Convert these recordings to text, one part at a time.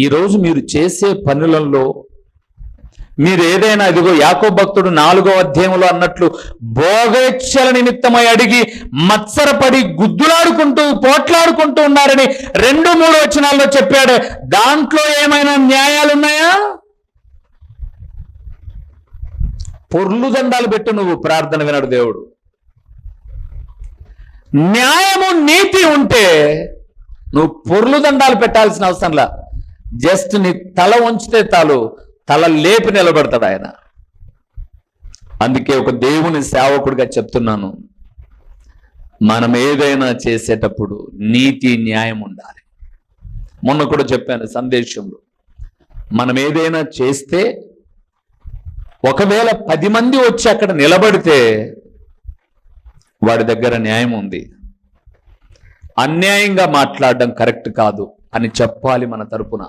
ఈరోజు మీరు చేసే పనులలో మీరు ఏదైనా, ఇదిగో యాకోబు భక్తుడు 4వ అధ్యాయంలో అన్నట్లు భోగేచ్ఛల నిమిత్తమై అడిగి మత్సరపడి గుద్దులాడుకుంటూ పోట్లాడుకుంటూ ఉన్నారని 2-3 వచనాల్లో చెప్పాడు. దాంట్లో ఏమైనా న్యాయాలు ఉన్నాయా? పొర్లు దండాలు పెట్టు, నువ్వు ప్రార్థన వినడు దేవుడు. న్యాయము నీతి ఉంటే నువ్వు పొర్లు దండాలు పెట్టాల్సిన అవసరంలా. జస్ట్ నీ తల వంచితే చాలు, తల లేపి నిలబడతాడు ఆయన. అందుకే ఒక దేవుని సేవకుడిగా చెప్తున్నాను, మనం ఏదైనా చేసేటప్పుడు నీతి న్యాయం ఉండాలి. మొన్న కూడా చెప్పాను సందేశంలో, మనం ఏదైనా చేస్తే ఒకవేళ 10 మంది వచ్చి అక్కడ నిలబడితే వాడి దగ్గర న్యాయం ఉంది, అన్యాయంగా మాట్లాడడం కరెక్ట్ కాదు అని చెప్పాలి మన తరపున.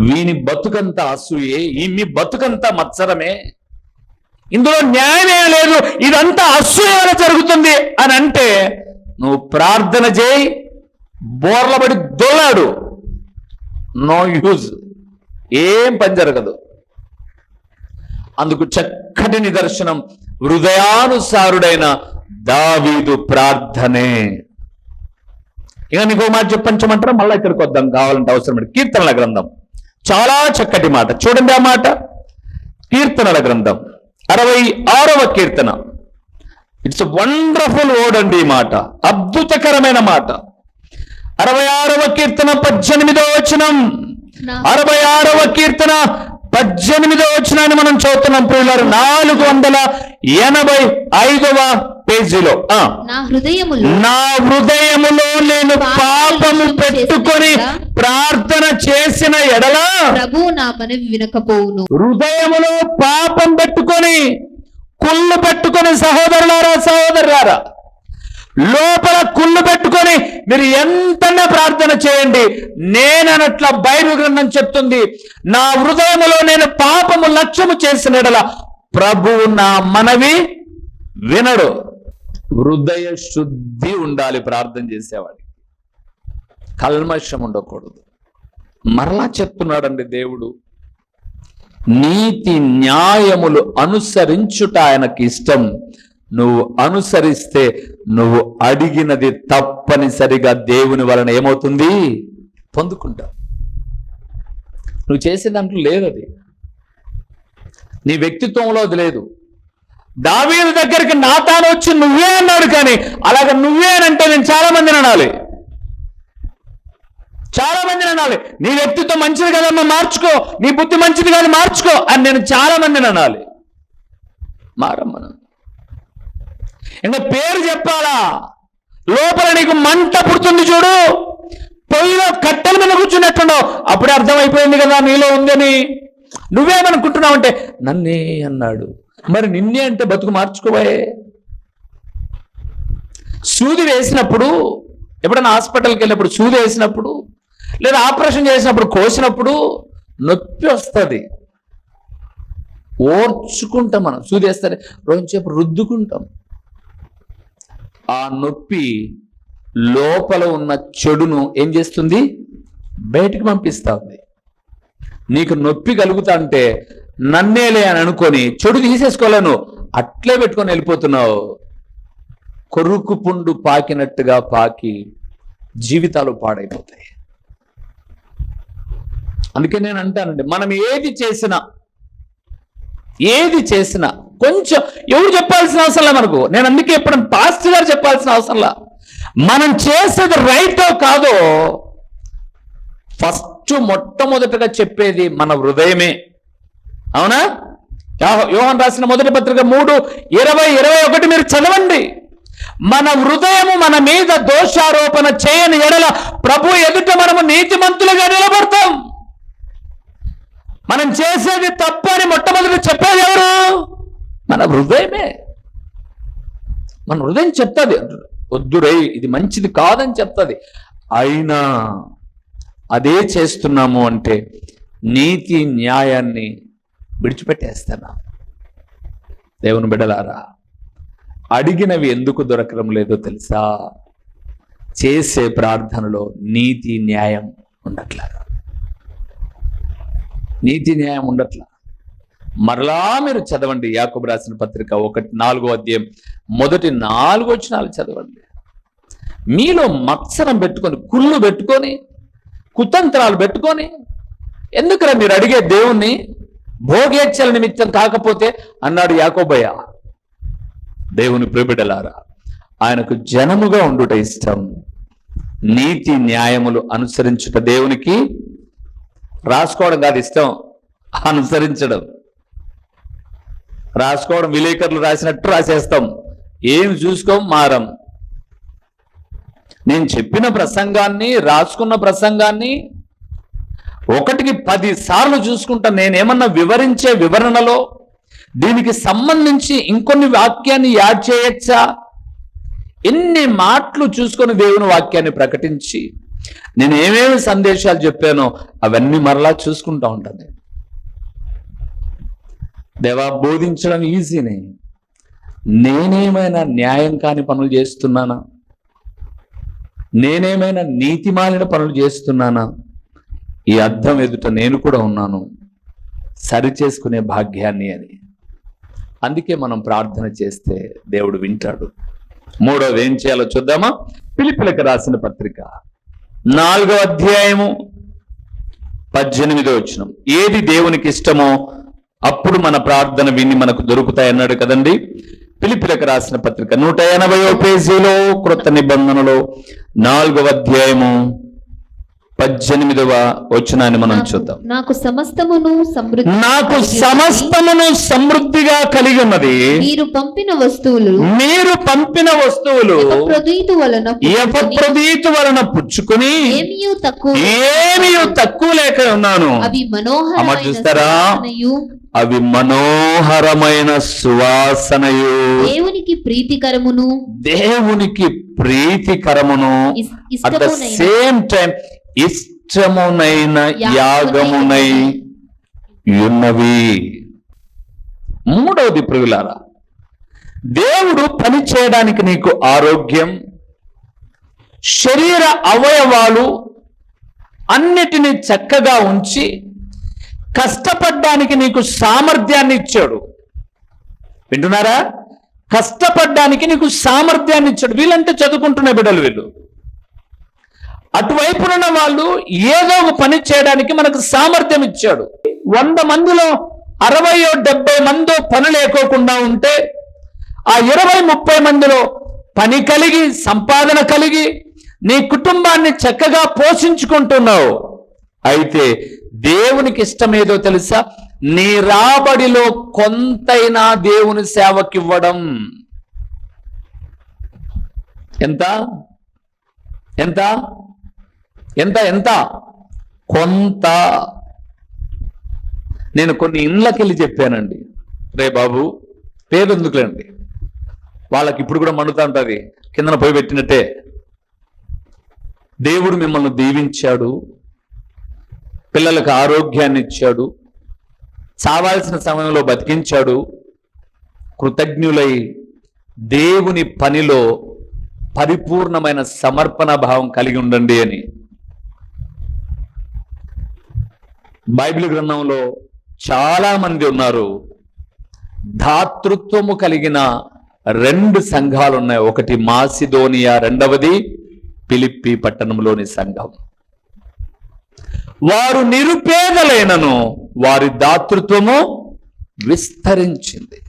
వీని బతుకంతా అసూయే, ఈ బతుకంతా మత్సరమే, ఇందులో న్యాయమే లేదు, ఇదంతా అసూయ వల్ల జరుగుతుంది అని అంటే నువ్వు ప్రార్థన చేయి, బోర్లబడి దొల్లాడు, నో యూజ్, ఏం పని జరగదు. అందుకు చక్కటి నిదర్శనం హృదయానుసారుడైన దావీదు ప్రార్థనే. ఇక నీకు మాట చెప్పంచమంటారా? మళ్ళీ ఇక్కడికి వద్దాం కావాలంటే అవసరం. కీర్తనల గ్రంథం చాలా చక్కటి మాట చూడండి. ఆ మాట కీర్తనల గ్రంథం 66వ కీర్తన. ఇట్స్ వండర్ఫుల్ వర్డ్ అండి ఈ మాట, అద్భుతకరమైన మాట. 66వ కీర్తన 18వ వచనం. 66వ కీర్తన 18వ వచనాన్ని మనం చదువుతున్నాం ప్రియులారా, 485వ పేజీలో. నా హృదయములో నేను పాపము పెట్టుకొని ప్రార్థన చేసిన ఎడల ప్రభువు నా మనవి వినకపోవును. హృదయములో పాపం పెట్టుకొని, కుళ్ళు పెట్టుకొని, సహోదరులారా లోపల కుళ్ళు పెట్టుకొని మీరు ఎంతనే ప్రార్థన చేయండి, నేననట్ల బైబిల్ గ్రంథం చెప్తుంది, నా హృదయములో నేను పాపము లక్ష్యము చేసిన ఎడల ప్రభువు నా మనవి వినడు. హృదయ శుద్ధి ఉండాలి ప్రార్థన చేసేవాడికి, కల్మషం ఉండకూడదు. మరలా చెప్తున్నాడండి దేవుడు, నీతి న్యాయములు అనుసరించుట ఆయనకి ఇష్టం. నువ్వు అనుసరిస్తే నువ్వు అడిగినది తప్పనిసరిగా దేవుని వలన ఏమవుతుంది? పొందుకుంటావు. నువ్వు చేసే దాంట్లో లేదు, అది నీ వ్యక్తిత్వంలో అది లేదు. దావీదు దగ్గరికి నాతాను వచ్చి నువ్వే అన్నాడు, కానీ అలాగ నువ్వే అని అంటే నేను చాలా మందిని అనాలి. నీ వ్యక్తిత్వం మంచిది కదమ్మా మార్చుకో, నీ బుద్ధి మంచిది కాదు మార్చుకో అని నేను చాలా మందిని అనాలి. మారమ్మను ఇంకా పేరు చెప్పాలా? లోపల నీకు మంట పుడుతుంది చూడు, పొయ్యిలో కట్టెల మీద కూర్చున్నట్టున్నావు, అప్పుడే అర్థమైపోయింది కదా నీలో ఉందని. నువ్వేమనుకుంటున్నావు అంటే నన్నే అన్నాడు, మరి నిన్నే అంటే బతుకు మార్చుకోవాయే. సూది వేసినప్పుడు, ఎప్పుడైనా హాస్పిటల్కి వెళ్ళినప్పుడు సూది వేసినప్పుడు, లేదా ఆపరేషన్ చేసినప్పుడు, కోసినప్పుడు నొప్పి వస్తుంది, ఓర్చుకుంటాం. మనం సూది వేస్తే రోజుసేపు రుద్దుకుంటాం. ఆ నొప్పి లోపల ఉన్న చెడును ఏం చేస్తుంది? బయటికి పంపిస్తా ఉంది. నీకు నొప్పి కలుగుతా అంటే నన్నేలే అని అనుకొని చెడు తీసేసుకోలేను, అట్లే పెట్టుకొని వెళ్ళిపోతున్నావు. కొరుకు పుండు పాకినట్టుగా పాకి జీవితాలు పాడైపోతాయి. అందుకే నేను అంటానండి, మనం ఏది చేసినా కొంచెం ఎవరు చెప్పాల్సిన అవసరంలా మనకు. నేను అందుకే ఎప్పుడు పాస్టర్ గారు చెప్పాల్సిన అవసరంలా. మనం చేసేది రైటో కాదో ఫస్ట్ మొట్టమొదటిగా చెప్పేది మన హృదయమే. అవునా? యోహాను రాసిన మొదటి పత్రిక 3:20-21 మీరు చదవండి. మన హృదయము మన మీద దోషారోపణ చేయని ఎడల ప్రభు ఎదుట మనము నీతిమంతులుగా నిలబడతాం. మనం చేసేది తప్పు అని మొట్టమొదటి చెప్పేది ఎవరు? మన హృదయమే. మన హృదయం చెప్తుంది, వద్దురై ఇది మంచిది కాదని చెప్తుంది. అయినా అదే చేస్తున్నాము అంటే నీతి న్యాయాన్ని విడిచిపెట్టేస్తున్నాం. దేవుని బిడ్డలారా, అడిగినవి ఎందుకు దొరకడం లేదో తెలుసా? చేసే ప్రార్థనలో నీతి న్యాయం ఉండట్లా, నీతి న్యాయం ఉండట్లా. మరలా మీరు చదవండి యాకోబు రాసిన పత్రిక 4వ అధ్యాయం మొదటి 4 వచనాలు చదవండి. మీలో మత్సరం పెట్టుకొని, కుళ్ళు పెట్టుకొని, కుతంత్రాలు పెట్టుకొని, ఎందుకురా మీరు అడిగే దేవుణ్ణి భోగేచ్ఛల నిమిత్తం కాకపోతే అన్నాడు యాకోబయ్య. దేవుని ప్రియబిడ్డలారా, ఆయనకు జనముగా ఉండుట ఇష్టం, నీతి న్యాయములు అనుసరించుట దేవునికి రాసుకోవడం కాదు ఇష్టం, అనుసరించడం. రాసుకోవడం విలేకరులు రాసినట్టు రాసేస్తాం, ఏం చూసుకోం, మారం. నేను చెప్పిన ప్రసంగాన్ని, రాసుకున్న ప్రసంగాన్ని 1కి 10 సార్లు చూసుకుంటాను. నేనేమన్నా వివరించే వివరణలో దీనికి సంబంధించి ఇంకొన్ని వాక్యాన్ని యాడ్ చేయొచ్చా, ఎన్ని మాటలు చూసుకొని దేవుని వాక్యాన్ని ప్రకటించి నేను ఏమేమి సందేశాలు చెప్పానో అవన్నీ మరలా చూసుకుంటా ఉంటాను. దేవా, బోధించడం ఈజీనే, నేనేమైనా న్యాయం కాని పనులు చేస్తున్నానా, నేనేమైనా నీతిమాలిన పనులు చేస్తున్నానా, ఈ అద్దం ఎదుట నేను కూడా ఉన్నాను, సరి చేసుకునే భాగ్యాన్ని అని. అందుకే మనం ప్రార్థన చేస్తే దేవుడు వింటాడు. 3వది ఏం చేయాలో చూద్దామా? ఫిలిప్పీయులకు రాసిన పత్రిక 4వ అధ్యాయము 18వ వచనం. ఏది దేవునికి ఇష్టమో అప్పుడు మన ప్రార్థన విని మనకు దొరుకుతాయన్నాడు కదండి. ఫిలిప్పీయులకు రాసిన పత్రిక 180వ పేజీలో క్రొత్త నిబంధనలో 4వ అధ్యాయము 18వ వచనాన్ని మనం చూద్దాం. నాకు సమస్తమును సమృద్ధిగా కలిగి ఉన్నది, మీరు పంపిన వస్తువులు ఎపఫ్రోదీతు వలన పుచ్చుకుని ఏమీ తక్కువ లేక ఉన్నాను. చూస్తారా, అవి మనోహరమైన సువాసనయు, దేవునికి ప్రీతికరమును అట్ ద సేమ్ టైం ఇష్టమునైన యాగమునై ఉన్నవి. 3వది ప్రియులారా, దేవుడు పని చేయడానికి నీకు ఆరోగ్యం, శరీర అవయవాలు అన్నిటినీ చక్కగా ఉంచి కష్టపడ్డానికి నీకు సామర్థ్యాన్ని ఇచ్చాడు. వింటున్నారా? కష్టపడ్డానికి నీకు సామర్థ్యాన్ని ఇచ్చాడు. వీళ్ళంటే చదువుకుంటున్న బిడ్డలు, వీళ్ళు అటువైపున్న వాళ్ళు ఏదో ఒక పని చేయడానికి మనకు సామర్థ్యం ఇచ్చాడు. 100 మందిలో 60-70 మందో పని లేకోకుండా ఉంటే ఆ 20-30 మందిలో పని కలిగి, సంపాదన కలిగి నీ కుటుంబాన్ని చక్కగా పోషించుకుంటున్నావు. అయితే దేవునికి ఇష్టమేదో తెలుసా? నీ రాబడిలో కొంతైనా దేవుని సేవకివ్వడం. ఎంత ఎంత ఎంత ఎంత కొంత. నేను కొన్ని ఇండ్లకి వెళ్ళి చెప్పానండి, రే బాబు, పేరు ఎందుకులేండి, వాళ్ళకి ఇప్పుడు కూడా మండుతా ఉంటుంది, కిందన పోయి పెట్టినట్టే. దేవుడు మిమ్మల్ని దీవించాడు, పిల్లలకు ఆరోగ్యాన్ని ఇచ్చాడు, చావాల్సిన సమయంలో బతికించాడు. కృతజ్ఞులై దేవుని పనిలో పరిపూర్ణమైన సమర్పణ భావం కలిగి ఉండండి అని బైబిల్ గ్రంథంలో చాలా మంది ఉన్నారు. దాతృత్వము కలిగిన 2 సంఘాలు ఉన్నాయి. ఒకటి మాసిదోనియా, 2వది ఫిలిప్పి పట్టణంలోని సంఘం. వారు నిరుపేదలైనను వారి దాతృత్వము విస్తరించింది.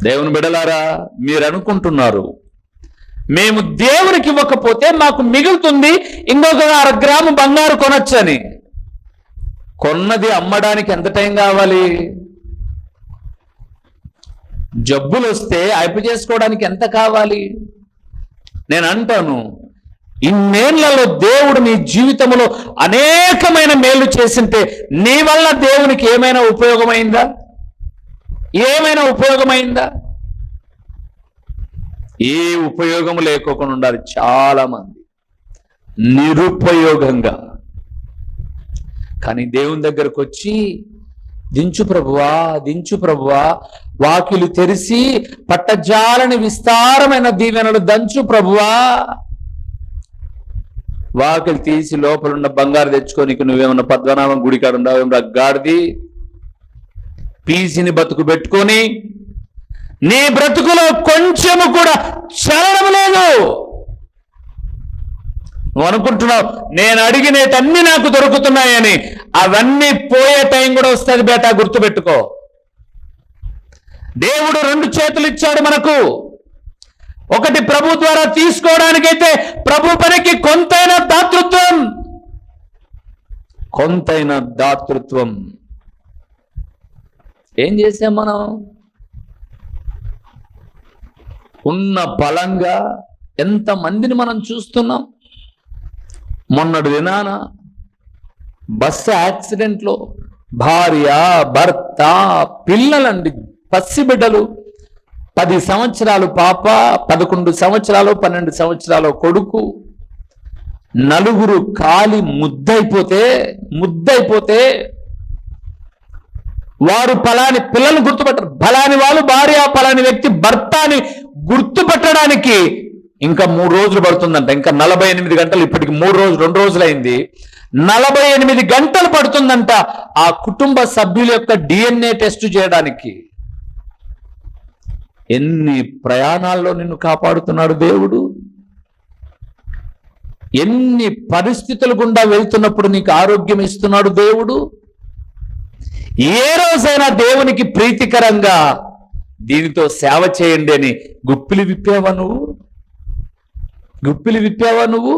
దేవుని బిడలారా, మీరు అనుకుంటున్నారు మేము దేవునికి ఇవ్వకపోతే మాకు మిగులుతుంది, ఇంకొక 1/2 గ్రాము బంగారు కొనొచ్చని. కొన్నది అమ్మడానికి ఎంత టైం కావాలి? జబ్బులు వస్తే అయిపు చేసుకోవడానికి ఎంత కావాలి? నేను అంటాను, ఇన్నేళ్లలో దేవుడు నీ జీవితంలో అనేకమైన మేలు చేసింటే నీ వల్ల దేవునికి ఏమైనా ఉపయోగమైందా? ఏమైనా ఉపయోగమైందా? ఏ ఉపయోగం లేకోకుండా ఉండాలి. చాలా మంది నిరుపయోగంగా. కానీ దేవుని దగ్గరకు వచ్చి దించు ప్రభువా, దించు ప్రభువా, వాకిలు తెరిచి పట్టజాలని విస్తారమైన దీవెనలు దంచు ప్రభువా, వాకిలి తీసి లోపల ఉన్న బంగారు తెచ్చుకోనికి నువ్వేమన్నా పద్మనాభం గుడికాడు ఉండవు గాడిది. పీసిని బతుకు పెట్టుకొని నీ బ్రతుకులో కొంచెము కూడా చలనం లేదు. నువ్వు అనుకుంటున్నావు నేను అడిగినవన్నీ నాకు దొరుకుతున్నాయని. అవన్నీ పోయే టైం కూడా వస్తుంది బేటా, గుర్తుపెట్టుకో. దేవుడు 2 చేతులు ఇచ్చాడు మనకు. ఒకటి ప్రభు ద్వారా తీసుకోవడానికైతే ప్రభు పనికి కొంతైన దాతృత్వం. ఏం చేసాం మనం? ఉన్న బలంగా ఎంతమందిని మనం చూస్తున్నాం. మొన్నటి దినాన బస్సు యాక్సిడెంట్లో భార్య, భర్త, పిల్లలండి, పసిబిడ్డలు, 10 సంవత్సరాలు పాప, 11 సంవత్సరాలు, 12 సంవత్సరాలు కొడుకు, 4 కాలి ముద్దైపోతే వారు పలాని పిల్లల్ని గుర్తుపట్టరు. పలాని వాళ్ళు భార్య, పలాని వ్యక్తి భర్త అని గుర్తుపట్టడానికి ఇంకా 3 రోజులు పడుతుందంట. ఇంకా 48 గంటలు. ఇప్పటికి 2 రోజులైంది. 48 గంటలు పడుతుందంట ఆ కుటుంబ సభ్యుల యొక్క DNA టెస్ట్ చేయడానికి. ఎన్ని ప్రయాణాల్లో నిన్ను కాపాడుతున్నాడు దేవుడు. ఎన్ని పరిస్థితులు గుండా వెళ్తున్నప్పుడు నీకు ఆరోగ్యం ఇస్తున్నాడు దేవుడు. ఏ రోజైనా దేవునికి ప్రీతికరంగా దీనితో సేవ చేయండి అని గుప్పిలి విప్పావా నువ్వు?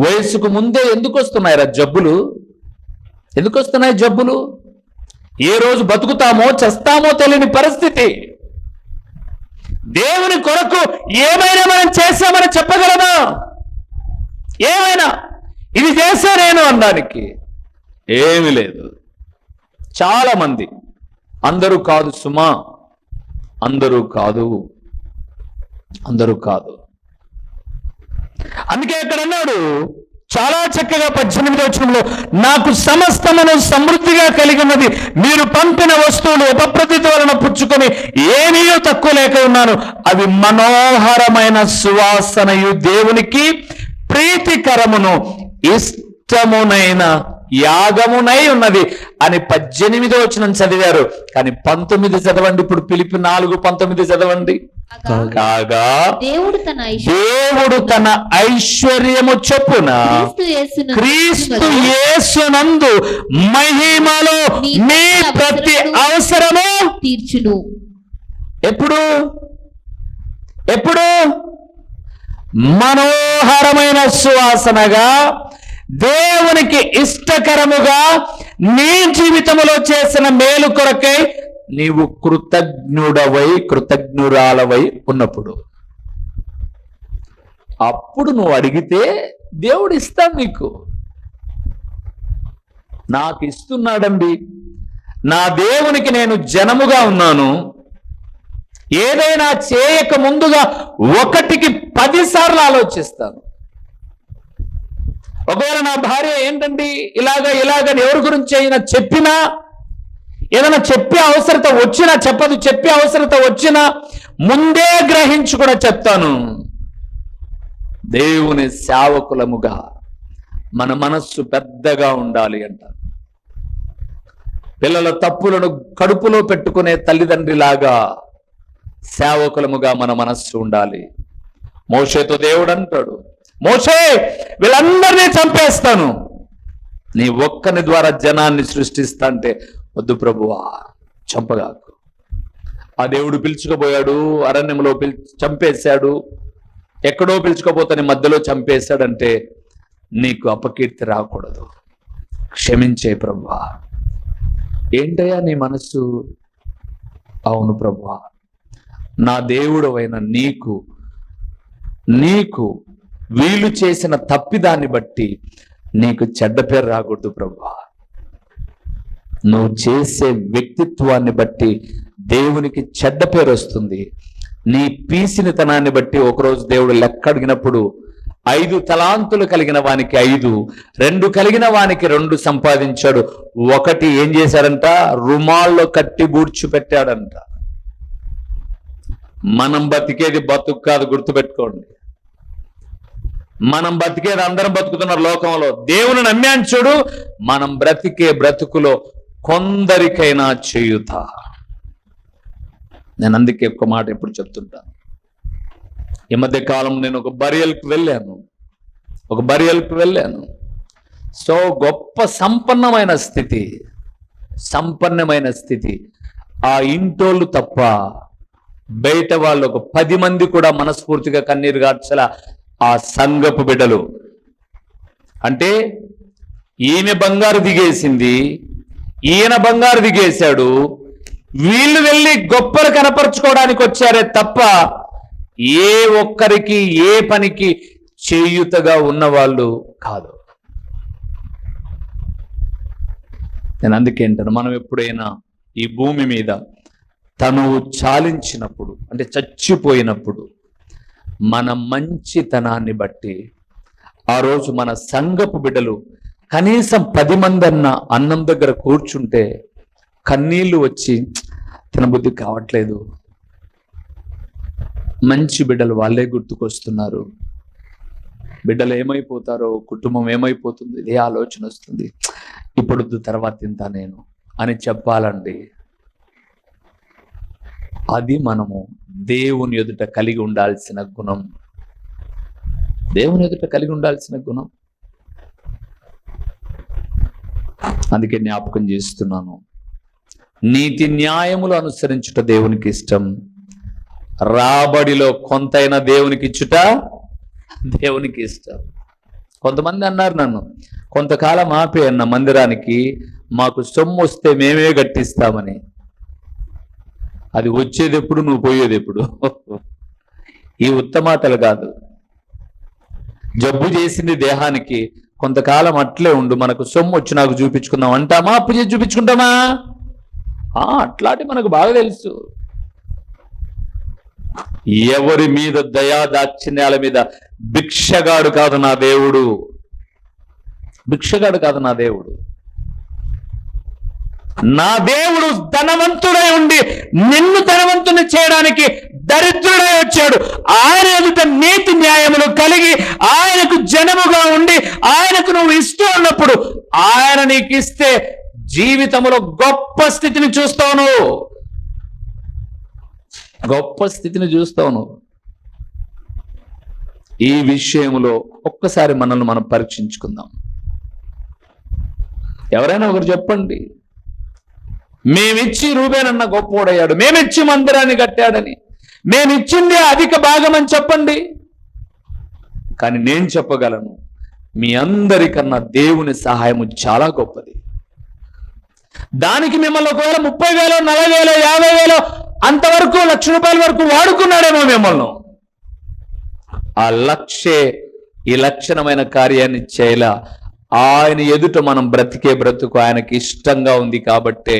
వయసుకు ముందే ఎందుకు వస్తున్నాయిరా జబ్బులు? ఎందుకు వస్తున్నాయి జబ్బులు? ఏ రోజు బతుకుతామో చస్తామో తెలియని పరిస్థితి. దేవుని కొరకు ఏమైనా మనం చేశామని చెప్పగలమా? ఏమైనా ఇది చేశా నేను అనడానికి ఏమీ లేదు. చాలా మంది, అందరూ కాదు సుమా, అందరూ కాదు. అందుకే ఇక్కడ అన్నాడు చాలా చక్కగా 18వ వచనంలో, నాకు సమస్తమును సమృద్ధిగా కలిగి ఉన్నది, మీరు పంపిన వస్తువులు ఉపప్రతిత వలన పుచ్చుకొని ఏమీ తక్కువ లేక ఉన్నాను, అవి మనోహరమైన సువాసనయు దేవునికి ప్రీతికరమును ఇష్టమునైన యాగమునై ఉన్నది అని 18వ వచనం చదివారు. కానీ 19 చదవండి. ఇప్పుడు ఫిలిప్పీ 4:19 చదవండి. కాగా దేవుడు తన ఐశ్వర్యము చొప్పున క్రీస్తు యేసునందు మహిమలో మీ ప్రతి అవసరము తీర్చును. ఎప్పుడు మనోహరమైన సువాసనగా దేవునికి ఇష్టకరముగా నీ జీవితంలో చేసిన మేలు కొరకై నీవు కృతజ్ఞురాలవై ఉన్నప్పుడు, అప్పుడు నువ్వు అడిగితే దేవుడు ఇస్తాడు నీకు. నాకు ఇస్తున్నాడండి. నా దేవునికి నేను జనముగా ఉన్నాను. ఏదైనా చేయక ముందుగా 1కి 10 సార్లు ఆలోచిస్తాను. ఒకవేళ నా భార్య ఏంటండి ఇలాగని ఎవరి గురించి అయినా చెప్పినా, ఏదైనా చెప్పే అవసరత వచ్చినా చెప్పదు, చెప్పే అవసరత వచ్చినా ముందే గ్రహించి కూడా చెప్తాను. దేవుని సేవకులముగా మన మనస్సు పెద్దగా ఉండాలి అంటారు. పిల్లల తప్పులను కడుపులో పెట్టుకునే తల్లిదండ్రిలాగా సేవకులముగా మన మనస్సు ఉండాలి. మోషేతో దేవుడు అంటాడు, మోషే వీళ్ళందరినీ చంపేస్తాను, నీ ఒక్కని ద్వారా జనాన్ని సృష్టిస్తా అంటే, వద్దు ప్రభువా చంపగాకు. ఆ దేవుడు పిలుచుకోబోయాడు, అరణ్యంలో చంపేశాడు. ఎక్కడో పిలుచుకోపోతాని మధ్యలో చంపేశాడంటే నీకు అపకీర్తి రాకూడదు. క్షమించే ప్రభువా. ఏంటయ్యా నీ మనస్సు? అవును ప్రభువా, నా దేవుడు అయిన నీకు వీలు చేసిన తప్పిదాన్ని బట్టి నీకు చెడ్డ పేరు రాకూడదు ప్రభువా. నువ్వు చేసే వ్యక్తిత్వాన్ని బట్టి దేవునికి చెడ్డ పేరు వస్తుంది. నీ పీసినితనాన్ని బట్టి ఒకరోజు దేవుడు లెక్క అడిగినప్పుడు 5 తలాంతులు కలిగిన వానికి 5, 2 కలిగిన వానికి 2 సంపాదించాడు. 1 ఏం చేశాడంట? రుమాల్లో కట్టి బూడ్చి పెట్టాడంట. మనం బతికేది బతుకు కాదు, గుర్తుపెట్టుకోండి. మనం బతికేది అందరం బతుకుతున్నారు లోకంలో. దేవుని నమ్మాను చూడు, మనం బ్రతికే బ్రతుకులో కొందరికైనా చేయుత. నేను అందుకే ఒక మాట ఎప్పుడు చెప్తుంటాను. ఈ మధ్య కాలం నేను ఒక బరియల్కి వెళ్ళాను. సో గొప్ప సంపన్నమైన స్థితి. ఆ ఇంటోళ్ళు తప్ప బయట వాళ్ళు ఒక 10 మంది కూడా మనస్ఫూర్తిగా కన్నీరు గార్చల. ఆ సంఘపు బిడ్డలు అంటే ఈమె బంగారు దిగేసింది, ఈయన బంగారు దిగేశాడు, వీళ్ళు వెళ్ళి గొప్పలు కనపరుచుకోవడానికి వచ్చారే తప్ప ఏ ఒక్కరికి ఏ పనికి చేయుతగా ఉన్నవాళ్ళు కాదు. నేను అందుకే అంటాను, మనం ఎప్పుడైనా ఈ భూమి మీద తను చాలించినప్పుడు అంటే చచ్చిపోయినప్పుడు మన మంచితనాన్ని బట్టి ఆ రోజు మన సంఘపు బిడ్డలు కనీసం 10 మంది అన్నం దగ్గర కూర్చుంటే కన్నీళ్లు వచ్చి తినబుద్ధి కావట్లేదు, మంచి బిడ్డలు వాళ్ళే గుర్తుకొస్తున్నారు, బిడ్డలు ఏమైపోతారో, కుటుంబం ఏమైపోతుంది, ఇదే ఆలోచన వస్తుంది, ఇప్పుడు తర్వాత తింటా నేను అని చెప్పాలండి. అది మనము దేవుని ఎదుట కలిగి ఉండాల్సిన గుణం. అందుకే జ్ఞాపకం చేస్తున్నాను, నీతి న్యాయములు అనుసరించుట దేవునికి ఇష్టం, రాబడిలో కొంతైనా దేవునికి ఇచ్చుట దేవునికి ఇష్టం. కొంతమంది అన్నారు నన్ను, కొంతకాలం ఆపే అన్న మందిరానికి, మాకు సొమ్ము వస్తే మేమే కట్టిస్తామని. అది వచ్చేది ఎప్పుడు, నువ్వు పోయేది ఎప్పుడు? ఈ ఉత్తమాటలు కాదు. జబ్బు చేసింది దేహానికి, కొంతకాలం అట్లే ఉండు, మనకు సొమ్ము వచ్చి నాకు చూపించుకుందాం అంటామా, అప్పు చేసి చూపించుకుంటామా? అట్లాంటి మనకు బాగా తెలుసు. ఎవరి మీద దయా దాక్షిణ్యాల మీద భిక్షగాడు కాదు నా దేవుడు. నా దేవుడు ధనవంతుడై ఉండి నిన్ను ధనవంతుని చేయడానికి దరిద్రుడై వచ్చాడు. ఆయన ఎదుట నీతి న్యాయములు కలిగి ఆయనకు జనముగా ఉండి ఆయనకు నువ్వు ఇస్తూ ఉన్నప్పుడు ఆయన నీకు ఇస్తే జీవితంలో గొప్ప స్థితిని చూస్తావు నువ్వు. ఈ విషయంలో ఒక్కసారి మనల్ని మనం పరీక్షించుకుందాం. ఎవరైనా ఒకరు చెప్పండి, మేమిచ్చి రూబేనన్న గొప్పోడయ్యాడు, మేమిచ్చి మందిరాన్ని కట్టాడని, మేమిచ్చింది అధిక భాగం అని చెప్పండి. కానీ నేను చెప్పగలను, మీ అందరికన్నా దేవుని సహాయము చాలా గొప్పది. దానికి మిమ్మల్ని ఒకవేళ 30,000, 40,000, 50,000 అంతవరకు ₹1,00,000 వరకు వాడుకున్నాడేమో మిమ్మల్ని. ఆ లక్షే ఈ లక్షణమైన కార్యాన్ని చేయలా. ఆయన ఎదుట మనం బ్రతికే బ్రతుకు ఆయనకి ఇష్టంగా ఉంది కాబట్టే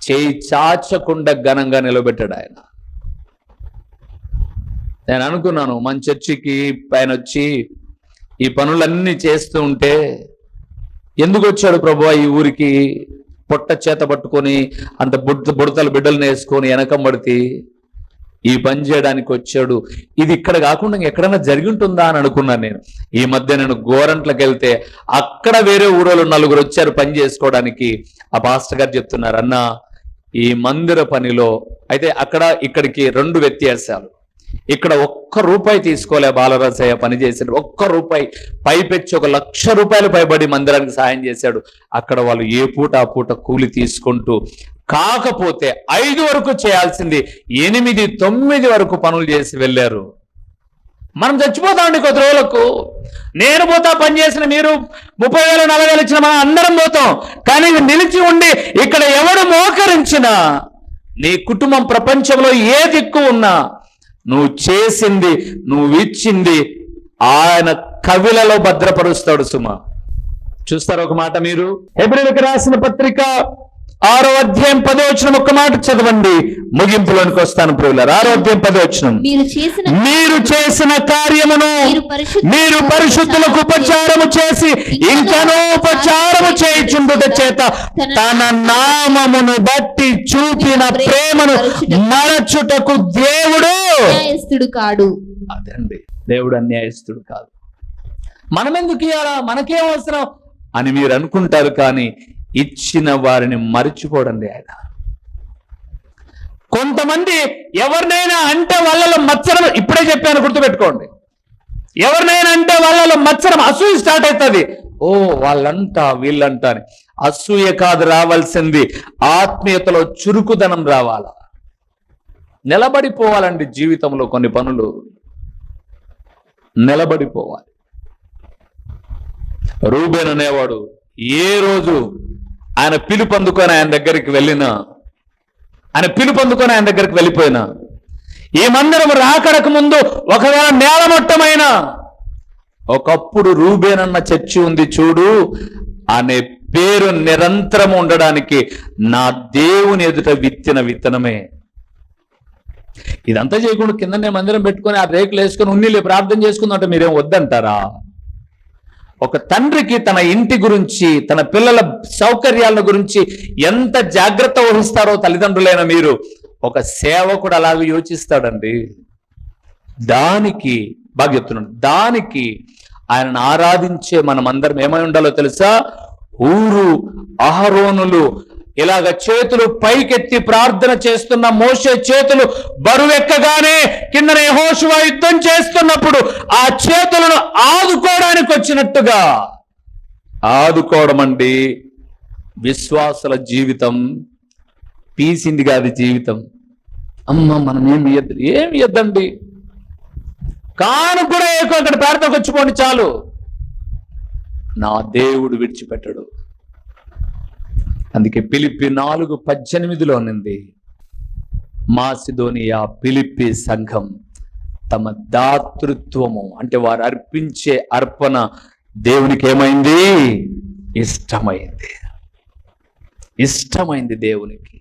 చేయి చాచకుండా ఘనంగా నిలబెట్టాడు ఆయన. నేను అనుకున్నాను, మన చర్చికి పైన వచ్చి ఈ పనులన్నీ చేస్తూ ఉంటే ఎందుకు వచ్చాడు ప్రభువా ఈ ఊరికి, పొట్ట చేత పట్టుకొని అంత బుడతలు బిడ్డలను వేసుకొని వెనకంబడితే ఈ పని చేయడానికి వచ్చాడు. ఇది ఇక్కడ కాకుండా ఎక్కడైనా జరిగి ఉంటుందా అని అనుకున్నాను నేను. ఈ మధ్య నేను గోరంట్లకు వెళ్తే అక్కడ వేరే ఊరోళ్ళు 4 వచ్చారు పని చేసుకోవడానికి. ఆ పాస్టర్ గారు చెప్తున్నారు, అన్న ఈ మందిర పనిలో అయితే అక్కడ ఇక్కడికి 2 వ్యత్యాసాలు. ఇక్కడ ₹1 తీసుకోలే బాలరాజయ్య పని చేశాడు. ₹1 పైపెచ్చి ₹1,00,000 పైబడి మందిరానికి సాయం చేశాడు. అక్కడ వాళ్ళు ఏ పూట ఆ పూట కూలి తీసుకుంటూ, కాకపోతే 5 వరకు చేయాల్సింది 8, 9 వరకు పనులు చేసి వెళ్ళారు. మనం చచ్చిపోతామండి కొద్ది రోజులకు. నేను పోతా, పని చేసిన మీరు 30,000, 40,000 ఇచ్చిన మనం అందరం పోతాం. కానీ నిలిచి ఉండి ఇక్కడ ఎవడు మోకరించినా, నీ కుటుంబం ప్రపంచంలో ఏ దిక్కు ఉన్నా, నువ్వు చేసింది, నువ్వు ఇచ్చింది ఆయన కవిలలో భద్రపరుస్తాడు సుమా. చూస్తారు ఒక మాట మీరు హెబ్రీయులకు రాసిన పత్రిక 6వ అధ్యాయం 10వ వచనం ఒక్క మాట చదవండి, ముగింపులోనికి వస్తాను ప్రియులారా. 6వ అధ్యాయం 10వ వచనం, మీరు చేసిన కార్యమును మీరు పరిశుద్ధులకు ఉపచారము చేసి ఇంకనూ ఉపచారము చేయుచుండుట చేత తన నామమును బట్టి చూపిన ప్రేమను మరచుటకు దేవుడు అన్యాయస్తుడు కాడు. అదండి, దేవుడు అన్యాయస్తుడు కాదు. మనం ఎందుకు ఇవ్వాలా, మనకేం అవసరం అని మీరు అనుకుంటారు, కానీ ఇచ్చిన వారిని మరిచిపోడండి ఆయన. కొంతమంది ఎవరినైనా అంటే వాళ్ళలో మత్సరం, ఇప్పుడే చెప్పాను గుర్తుపెట్టుకోండి, ఎవరినైనా అంటే వాళ్ళలో మత్సరం, అసూయ స్టార్ట్ అవుతుంది. ఓ వాళ్ళంట వీళ్ళంట అని. అసూయ కాదు రావాల్సింది, ఆత్మీయతలో చురుకుదనం రావాలా. నిలబడిపోవాలండి జీవితంలో, కొన్ని పనులు నిలబడిపోవాలి. రూబేన్ అనేవాడు ఏ రోజు ఆయన పిలుపు అందుకొని ఆయన దగ్గరికి వెళ్ళిపోయినా, ఈ మందిరం రాకడకు ముందు ఒకవేళ నేలమట్టమైన ఒకప్పుడు రూబేన్ అన్న చర్చి ఉంది చూడు అనే పేరు నిరంతరం ఉండడానికి నా దేవుని ఎదుట విత్తిన విత్తనమే. ఇదంతా చేయకుండా కిందనే మందిరం పెట్టుకొని ఆ రేకులు వేసుకొని ఉన్నీళ్ళు ప్రార్థన చేసుకుందంటే మీరేం వద్దంటారా? ఒక తండ్రికి తన ఇంటి గురించి, తన పిల్లల సౌకర్యాల గురించి ఎంత జాగ్రత్త వహిస్తారో తల్లిదండ్రులైన మీరు, ఒక సేవకుడు అలాగే యోచిస్తాడండి. దానికి బాగా చెప్తున్నాడు, దానికి ఆయనను ఆరాధించే మనమందరం ఏమై ఉండాలో తెలుసా? ఊరు అహరోనులు ఇలాగ చేతులు పైకెత్తి ప్రార్థన చేస్తున్న మోషే చేతులు బరువెక్కగానే కిందన యెహోషువ యుద్ధం చేస్తున్నప్పుడు ఆ చేతులను ఆదుకోవడానికి వచ్చినట్టుగా ఆదుకోవడం అండి విశ్వాసుల జీవితం. పీసింది కాదు జీవితం. అమ్మ మనం ఏమి ఇద్దండి, కాను కూడా ఎక్కువ అక్కడ ప్రార్థనకు వచ్చిపోండి చాలు, నా దేవుడు విడిచిపెట్టడు. అందుకే ఫిలిప్పి 4:18 ఉంది, మాసిదోనియా ఫిలిప్పి సంఘం తమ దాతృత్వము అంటే వారు అర్పించే అర్పణ దేవునికి ఏమైంది? ఇష్టమైంది దేవునికి.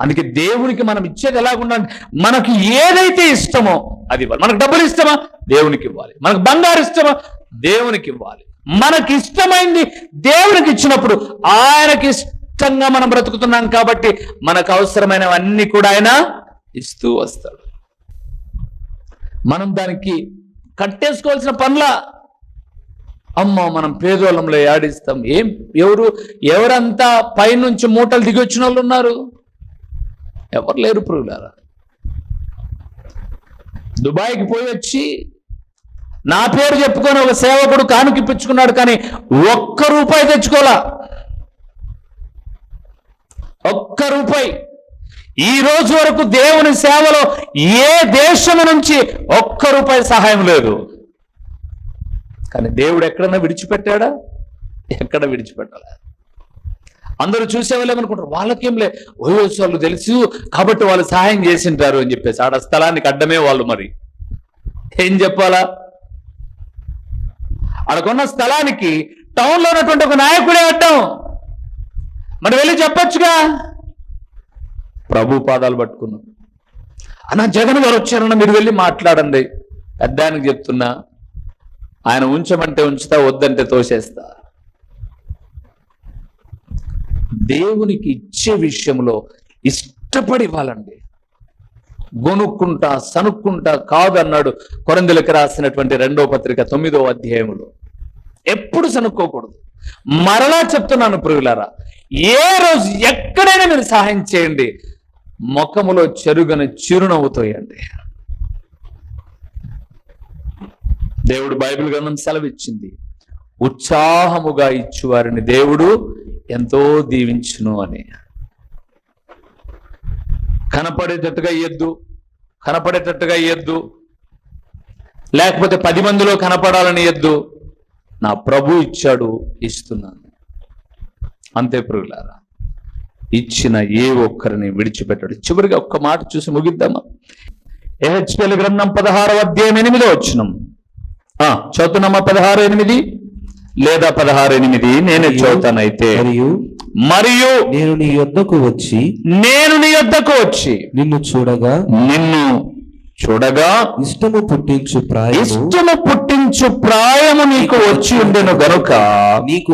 అందుకే దేవునికి మనం ఇచ్చేది ఎలాగుండాలి? మనకి ఏదైతే ఇష్టమో అది ఇవ్వాలి. మనకు డబ్బులు ఇష్టమా? దేవునికి ఇవ్వాలి. మనకు బంగారు ఇష్టమా? దేవునికి ఇవ్వాలి. మనకి ఇష్టమైంది దేవునికి ఇచ్చినప్పుడు ఆయనకి ఇష్టంగా మనం బ్రతుకుతున్నాం కాబట్టి మనకు అవసరమైనవన్నీ కూడా ఆయన ఇస్తూ వస్తాడు. మనం దానికి కట్టేసుకోవాల్సిన పనుల అమ్మ మనం పేదోళంలో యాడిస్తాం. ఎవరంతా పైనుంచి మూటలు దిగి వచ్చిన వాళ్ళు ఉన్నారు? ఎవరు లేరు పురుగులారా. దుబాయ్కి పోయి వచ్చి నా పేరు చెప్పుకొని ఒక సేవకుడు కానుకిప్పించుకున్నాడు, కానీ ఒక్క రూపాయి తెచ్చుకోలా. ఒక్క రూపాయి. ఈ రోజు వరకు దేవుని సేవలో ఏ దేశం నుంచి ఒక్క రూపాయి సహాయం లేదు. కానీ దేవుడు ఎక్కడన్నా విడిచిపెట్టాడా? ఎక్కడ విడిచిపెట్టాలా? అందరూ చూసేవాళ్ళు ఏమనుకుంటారు, వాళ్ళకేం వాళ్ళు తెలుసు కాబట్టి వాళ్ళు సహాయం చేసింటారు అని చెప్పేసి ఆడ స్థలానికి అడ్డమే వాళ్ళు. మరి ఏం చెప్పాలా? అక్కడున్న స్థలానికి టౌన్ లో ఉన్నటువంటి ఒక నాయకుడే అడ్డం. మరి వెళ్ళి చెప్పొచ్చుగా, ప్రభు పాదాలు పట్టుకున్నాం అన్న, జగన్ గారు వచ్చారన్న మీరు వెళ్ళి మాట్లాడండి. పెద్దానికి చెప్తున్నా, ఆయన ఉంచమంటే ఉంచుతా, వద్దంటే తోసేస్తా. దేవునికి ఇచ్చే విషయంలో ఇష్టపడి ఇవ్వాలండి. గొనుక్కుంటా సనుక్కుంటా కాదు అన్నాడు కొరింథీయులకు రాసినటువంటి 2వ పత్రిక 9వ అధ్యాయంలో. ఎప్పుడు సనుక్కోకూడదు. మరలా చెప్తున్నాను ప్రియులారా, ఏ రోజు ఎక్కడైనా మీరు సహాయం చేయండి, ముఖములో చెరుగని చిరునవ్వుతోయండి. దేవుడు బైబిల్ గ్రంథం సెలవిచ్చింది, ఉత్సాహముగా ఇచ్చువారిని దేవుడు ఎంతో దీవించును అని. కనపడేటట్టుగా ఇయ్యద్దు, లేకపోతే 10 మందిలో కనపడాలని ఇయ్యద్దు. నా ప్రభు ఇచ్చాడు, ఇస్తున్నాను అంతే ప్రియులారా. ఇచ్చిన ఏ ఒక్కరిని విడిచిపెట్టాడు. చివరిగా ఒక్క మాట చూసి ముగిద్దామా? యెహెజ్కేలు గ్రంథం 16వ అధ్యాయం 8వ వచనం చదువుతున్నామా? 16:8 లేదా 16:8 నేనే చదువుతానైతే. మరియు నేను నీ యొద్దకు వచ్చి నిన్ను చూడగా ఇష్టము పుట్టించు ప్రాయము నీకు వచ్చి ఉండెను గనుక నీకు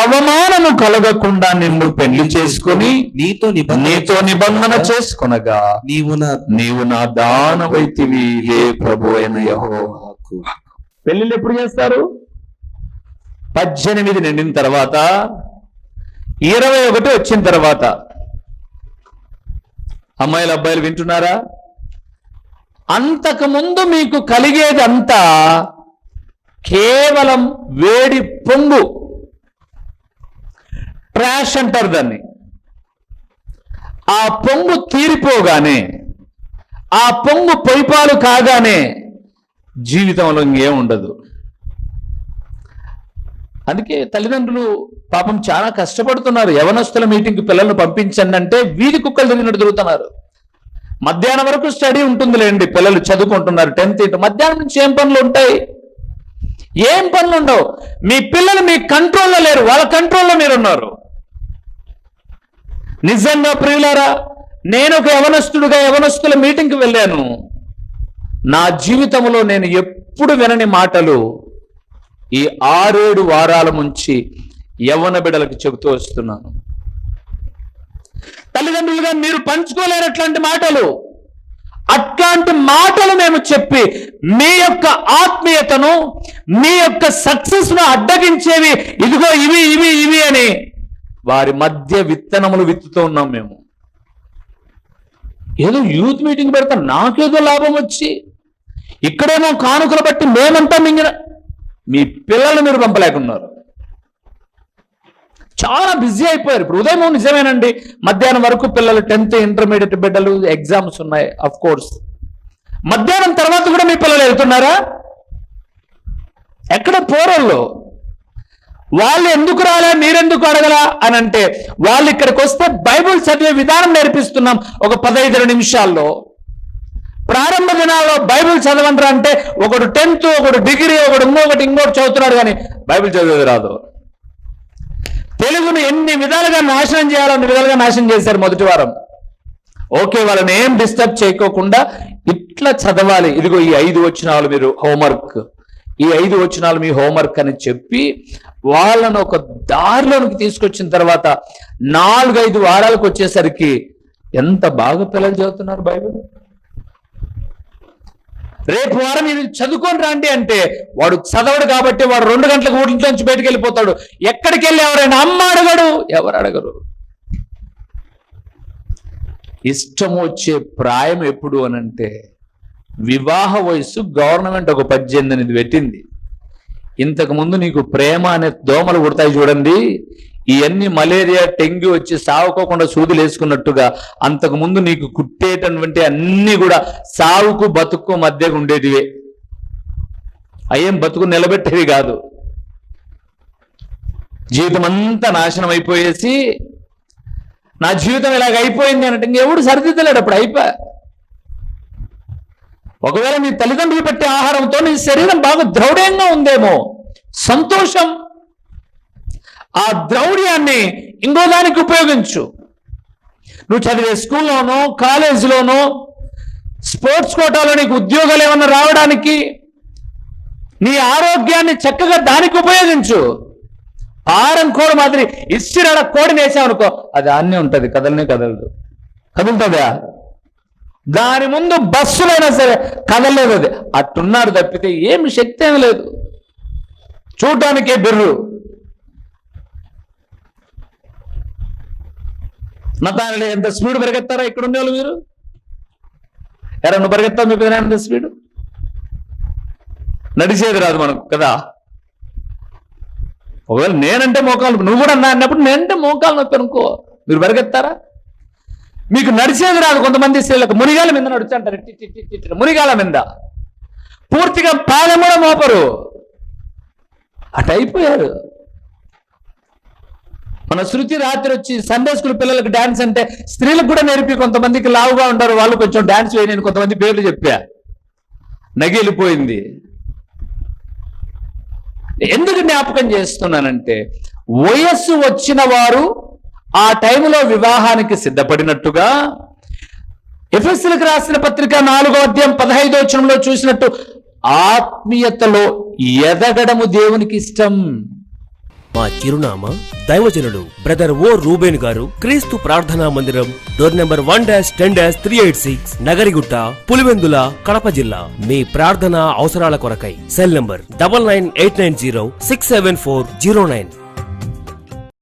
అవమానము కలగకుండా నిన్ను పెళ్లి చేసుకుని నీతో నిబంధన చేసుకొనగా నీవు నా దానవైతివి, హే ప్రభు అయిన యెహోవాకు. పెళ్ళిళ్ళు ఎప్పుడు చేస్తారు? 18 నిండిన తర్వాత, 21 వచ్చిన తర్వాత. అమ్మాయిలు అబ్బాయిలు వింటున్నారా? అంతకుముందు మీకు కలిగేది అంతా కేవలం వేడి పొంగు, ట్రాష్ అంటారు దాన్ని. ఆ పొంగు తీరిపోగానే, ఆ పొంగు పొయ్యిపాలు కాగానే జీవితంలో ఇంకేం ఉండదు. అందుకే తల్లిదండ్రులు పాపం చాలా కష్టపడుతున్నారు. యవనస్తుల మీటింగ్కి పిల్లలను పంపించండి అంటే వీధి కుక్కలు తిరిగినట్టు తిరుగుతున్నారు. మధ్యాహ్నం వరకు స్టడీ ఉంటుందిలేండి, పిల్లలు చదువుకుంటున్నారు 10th ఇంటూ. మధ్యాహ్నం నుంచి ఏం పనులు ఉంటాయి? ఏం పనులు ఉండవు. మీ పిల్లలు మీ కంట్రోల్లో లేరు, వాళ్ళ కంట్రోల్లో మీరు ఉన్నారు. నిజంగా ప్రియులారా, నేను ఒక యవనస్తుల మీటింగ్కి వెళ్ళాను. నా జీవితంలో నేను ఎప్పుడు వినని మాటలు ఈ 6-7 వారాల నుంచి యవ్వన బిడ్డలకు చెబుతూ వస్తున్నాను. తల్లిదండ్రులుగా మీరు పంచుకోలేరు అట్లాంటి మాటలు. అట్లాంటి మాటలు మేము చెప్పి మీ యొక్క ఆత్మీయతను, మీ యొక్క సక్సెస్ ను అడ్డగించేవి ఇదిగో ఇవి ఇవి ఇవి అని వారి మధ్య విత్తనములు విత్తుతూ ఉన్నాం మేము. ఏదో యూత్ మీటింగ్ పెడతా నాకేదో లాభం వచ్చి, ఇక్కడేమో కానుకలు బట్టి మేమంతా మింగిన. మీ పిల్లలు మీరు పంపలేకున్నారు. చాలా బిజీ అయిపోయారు. ఇప్పుడు ఉదయం నిజమేనండి, మధ్యాహ్నం వరకు పిల్లలు 10th ఇంటర్మీడియట్ బిడ్డలు ఎగ్జామ్స్ ఉన్నాయి. అఫ్ కోర్స్ మధ్యాహ్నం తర్వాత కూడా మీ పిల్లలు వెళ్తున్నారా? ఎక్కడ పోరోళ్ళు? వాళ్ళు ఎందుకు రాలే, మీరెందుకు అడగలా అని అంటే, వాళ్ళు ఇక్కడికి వస్తే బైబుల్ చదివే విధానం నేర్పిస్తున్నాం ఒక 15 నిమిషాల్లో. ప్రారంభ దినాల్లో బైబిల్ చదవంటారా అంటే ఒకడు 10th, ఒకడు డిగ్రీ, ఒకడు ఇంకోటి చదువుతున్నాడు, కానీ బైబిల్ చదివేది రాదు. తెలుగును ఎన్ని విధాలుగా నాశనం చేయాలో అన్ని విధాలుగా నాశనం చేశారు మొదటి వారం. ఓకే, వాళ్ళని ఏం డిస్టర్బ్ చేయకోకుండా ఇట్లా చదవాలి. ఇదిగో ఈ 5 వచనాలు మీరు హోంవర్క్, ఈ 5 వచనాలు మీ హోంవర్క్ అని చెప్పి వాళ్ళను ఒక దారిలోనికి తీసుకొచ్చిన తర్వాత 4-5 వారాలకు వచ్చేసరికి ఎంత బాగా పిల్లలు చదువుతున్నారు బైబిల్. రేపు వారం ఇది చదువుకొని రండి అంటే వాడు చదవడు కాబట్టి వాడు 2 గంటలకు ఊళ్ళ నుంచి బయటకు వెళ్ళిపోతాడు. ఎక్కడికి వెళ్ళి ఎవరైనా అమ్మ అడగడు, ఎవరు అడగరు. ఇష్టం వచ్చే ప్రాయం ఎప్పుడు అనంటే వివాహ వయసు గవర్నమెంట్ ఒక 18 పెట్టింది. ఇంతకు ముందు నీకు ప్రేమ అనే దోమలు కుడతాయి చూడండి, ఇవన్నీ మలేరియా డెంగ్యూ వచ్చి సావుకోకుండా సూదులు వేసుకున్నట్టుగా అంతకు ముందు నీకు కుట్టేటటువంటి అన్ని కూడా సావుకు బతుకు మధ్యగా ఉండేటివే. అయ్యేం బతుకు నిలబెట్టేవి కాదు. జీవితం అంతా నాశనం అయిపోయేసి నా జీవితం ఇలాగ అయిపోయింది అంటే ఇంకెవడు సరిదిద్దలేడు. అప్పుడు అయిపోయా. ఒకవేళ నీ తల్లిదండ్రులు పెట్టే ఆహారంతో నీ శరీరం బాగా ద్రౌఢ్యంగా ఉందేమో, సంతోషం. ఆ ద్రౌఢ్యాన్ని ఇంకో దానికి ఉపయోగించు. నువ్వు చదివే స్కూల్లోనో, కాలేజీలోనో, స్పోర్ట్స్ కోటాలో నీకు ఉద్యోగాలు ఏమన్నా రావడానికి నీ ఆరోగ్యాన్ని చక్కగా దానికి ఉపయోగించు. ఆరం కోడి మాదిరి ఇచ్చిరాడ కోడిని వేసామనుకో, అది అన్నీ ఉంటుంది, కదలనే కదలదు. కదులుతుందా? దాని ముందు బస్సులైనా సరే కదలలేదు. అది అట్టున్నారు తప్పితే ఏమి శక్తి ఏమి లేదు. చూడటానికే బిర్రు. నతానులే ఎంత స్పీడ్ పరిగెత్తారా ఇక్కడ ఉండేవాళ్ళు మీరు? ఎవరన్నా పరిగెత్తావు మీ పేరు ఎంత స్పీడ్? నడిచేది రాదు మనకు కదా. ఒకవేళ నేనంటే మోకాలు, నువ్వు కూడా అన్నా అన్నప్పుడు నేనంటే మోకాలు నొప్పి అనుకో, మీరు పరిగెత్తారా? మీకు నడిచేది రాదు. కొంతమంది స్త్రీలకు మునిగాల మీద నడుచుంటారు, మునిగాల మీద పూర్తిగా పాదం కూడా మోపరు. అటు అయిపోయారు. మన శృతి రాత్రి వచ్చి సండే స్కూల్ పిల్లలకు డాన్స్ అంటే స్త్రీలకు కూడా నేర్పి, కొంతమందికి లావుగా ఉంటారు వాళ్ళు కొంచెం డాన్స్ వేయ, నేను కొంతమంది పేర్లు చెప్పా, నగిలిపోయింది. ఎందుకు జ్ఞాపకం చేస్తున్నానంటే వయస్సు వచ్చిన వారు ఆ టైంలో వివాహానికి సిద్ధపడినట్టుగా ఎఫెసీయులకు రాసిన పత్రిక 4వ అధ్యాయం 15వ వచనంలో చూసినట్టు ఆత్మీయతలో ఎదగడము దేవునికి ఇష్టం. మా చిరునామా దైవజనుడు బ్రదర్ ఓ రూబేన్ గారు, క్రీస్తు ప్రార్థనా మందిరం, డోర్ నెంబర్ 1-10-386, నగరిగుట్ట, పులివెందుల, కడప జిల్లా. మీ ప్రార్థనా అవసరాల కొరకై సెల్ నంబర్ 9989067409.